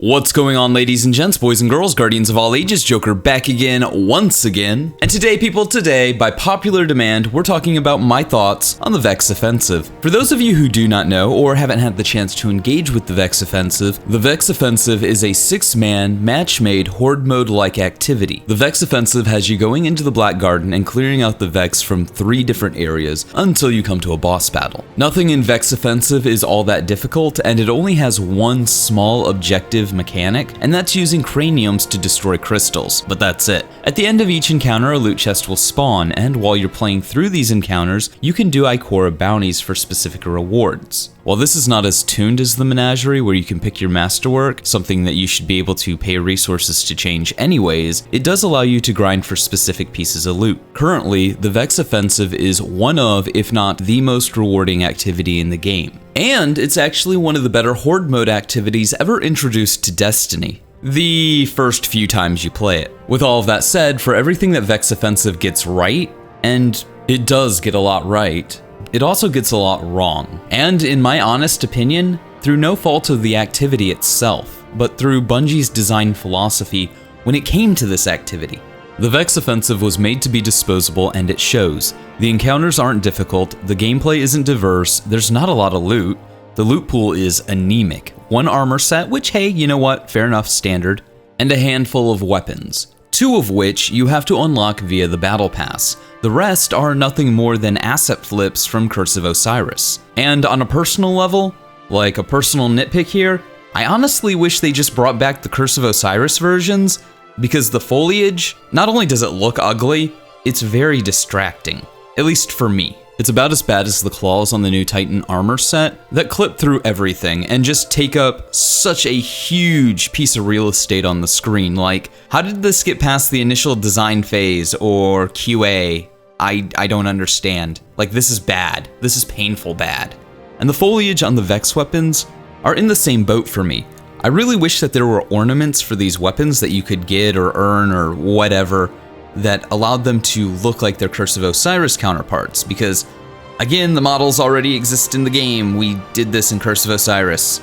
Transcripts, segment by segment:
What's going on, ladies and gents, boys and girls, guardians of all ages, Joker back again, once again. And today, people, by popular demand, we're talking about my thoughts on the Vex Offensive. For those of you who do not know, or haven't had the chance to engage with the Vex Offensive is a 6-man, match-made, horde mode-like activity. The Vex Offensive has you going into the Black Garden and clearing out the Vex from 3 different areas until you come to a boss battle. Nothing in Vex Offensive is all that difficult, and it only has one small objective mechanic, and that's using craniums to destroy crystals, but that's it. At the end of each encounter, a loot chest will spawn, and while you're playing through these encounters, you can do Ikora bounties for specific rewards. While this is not as tuned as the Menagerie, where you can pick your masterwork, something that you should be able to pay resources to change anyways, it does allow you to grind for specific pieces of loot. Currently, the Vex Offensive is one of, if not the most rewarding activity in the game. And it's actually one of the better horde mode activities ever introduced to Destiny. The first few times you play it. With all of that said, for everything that Vex Offensive gets right, and it does get a lot right, it also gets a lot wrong. And in my honest opinion, through no fault of the activity itself, but through Bungie's design philosophy when it came to this activity. The Vex Offensive was made to be disposable, and it shows. The encounters aren't difficult, the gameplay isn't diverse, there's not a lot of loot, the loot pool is anemic, one armor set, which hey, you know what, fair enough, standard, and a handful of weapons, 2 of which you have to unlock via the battle pass. The rest are nothing more than asset flips from Curse of Osiris. And on a personal level, like a personal nitpick here, I honestly wish they just brought back the Curse of Osiris versions, because the foliage, not only does it look ugly, it's very distracting, at least for me. It's about as bad as the claws on the new Titan armor set that clip through everything and just take up such a huge piece of real estate on the screen. Like, how did this get past the initial design phase or QA? I don't understand. Like, this is bad. This is painful bad. And the foliage on the Vex weapons are in the same boat for me. I really wish that there were ornaments for these weapons that you could get or earn or whatever that allowed them to look like their Curse of Osiris counterparts, because again, the models already exist in the game. We did this in Curse of Osiris.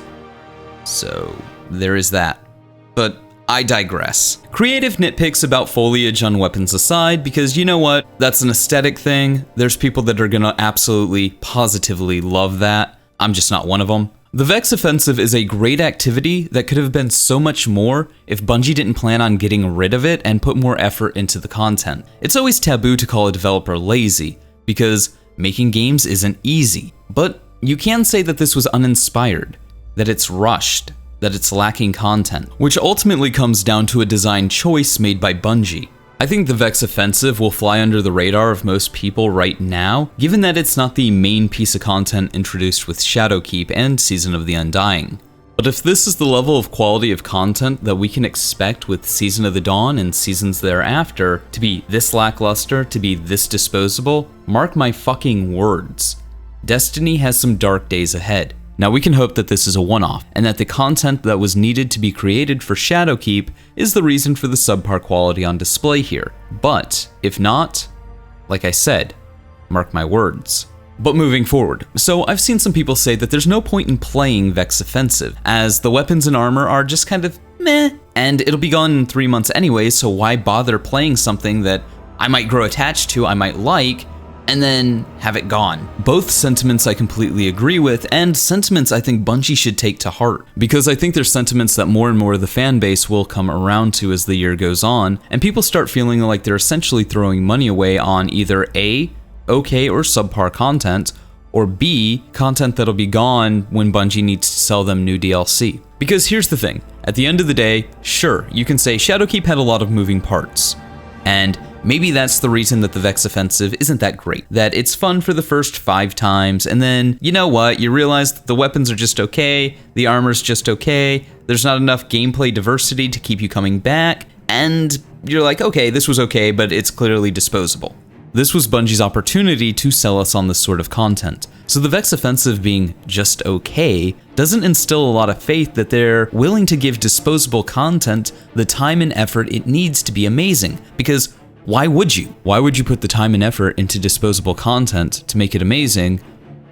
So there is that. But I digress. Creative nitpicks about foliage on weapons aside, because you know what? That's an aesthetic thing. There's people that are gonna absolutely, positively love that. I'm just not one of them. The Vex Offensive is a great activity that could have been so much more if Bungie didn't plan on getting rid of it and put more effort into the content. It's always taboo to call a developer lazy, because making games isn't easy. But you can say that this was uninspired, that it's rushed, that it's lacking content, which ultimately comes down to a design choice made by Bungie. I think the Vex Offensive will fly under the radar of most people right now, given that it's not the main piece of content introduced with Shadowkeep and Season of the Undying. But if this is the level of quality of content that we can expect with Season of the Dawn and seasons thereafter, to be this lackluster, to be this disposable, mark my fucking words. Destiny has some dark days ahead. Now we can hope that this is a one-off, and that the content that was needed to be created for Shadowkeep is the reason for the subpar quality on display here. But if not, like I said, mark my words. But moving forward, so I've seen some people say that there's no point in playing Vex Offensive, as the weapons and armor are just kind of meh, and it'll be gone in 3 months anyway, so why bother playing something that I might grow attached to, I might like, and then have it gone. Both sentiments I completely agree with, and sentiments I think Bungie should take to heart, because I think they're sentiments that more and more of the fan base will come around to as the year goes on, and people start feeling like they're essentially throwing money away on either A, okay or subpar content, or B, content that'll be gone when Bungie needs to sell them new DLC. Because here's the thing, at the end of the day, sure, you can say Shadowkeep had a lot of moving parts, and maybe that's the reason that the Vex Offensive isn't that great. That it's fun for the first 5 times, and then, you know what, you realize that the weapons are just okay, the armor's just okay, there's not enough gameplay diversity to keep you coming back, and you're like, okay, this was okay, but it's clearly disposable. This was Bungie's opportunity to sell us on this sort of content. So the Vex Offensive being just okay doesn't instill a lot of faith that they're willing to give disposable content the time and effort it needs to be amazing, because why would you? Why would you put the time and effort into disposable content to make it amazing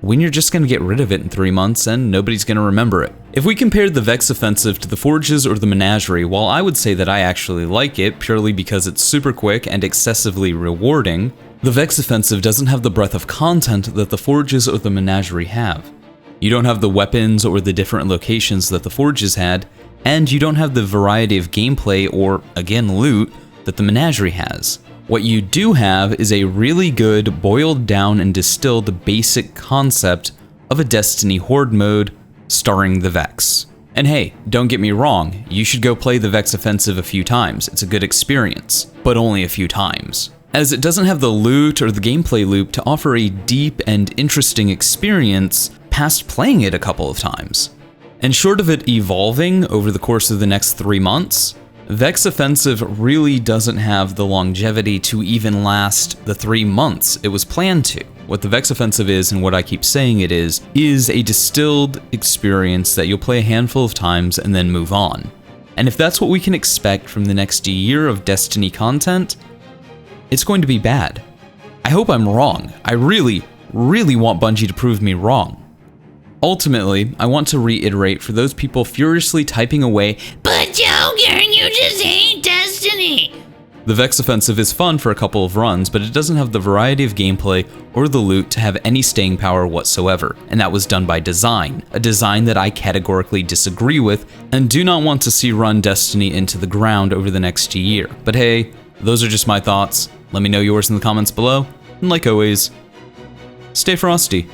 when you're just going to get rid of it in 3 months and nobody's going to remember it. If we compared the Vex Offensive to the Forges or the Menagerie, while I would say that I actually like it purely because it's super quick and excessively rewarding, the Vex Offensive doesn't have the breadth of content that the Forges or the Menagerie have. You don't have the weapons or the different locations that the Forges had, and you don't have the variety of gameplay or, again, loot that the Menagerie has. What you do have is a really good, boiled down and distilled basic concept of a Destiny Horde mode starring the Vex. And hey, don't get me wrong, you should go play the Vex Offensive a few times. It's a good experience, but only a few times, as it doesn't have the loot or the gameplay loop to offer a deep and interesting experience past playing it a couple of times. And short of it evolving over the course of the next 3 months, Vex Offensive really doesn't have the longevity to even last the 3 months it was planned to. What the Vex Offensive is, and what I keep saying it is a distilled experience that you'll play a handful of times and then move on. And if that's what we can expect from the next year of Destiny content, it's going to be bad. I hope I'm wrong. I really, really want Bungie to prove me wrong. Ultimately, I want to reiterate for those people furiously typing away, "But Yogarine, you just hate Destiny!" The Vex Offensive is fun for a couple of runs, but it doesn't have the variety of gameplay or the loot to have any staying power whatsoever, and that was done by design, a design that I categorically disagree with and do not want to see run Destiny into the ground over the next year. But hey, those are just my thoughts. Let me know yours in the comments below, and like always, stay frosty.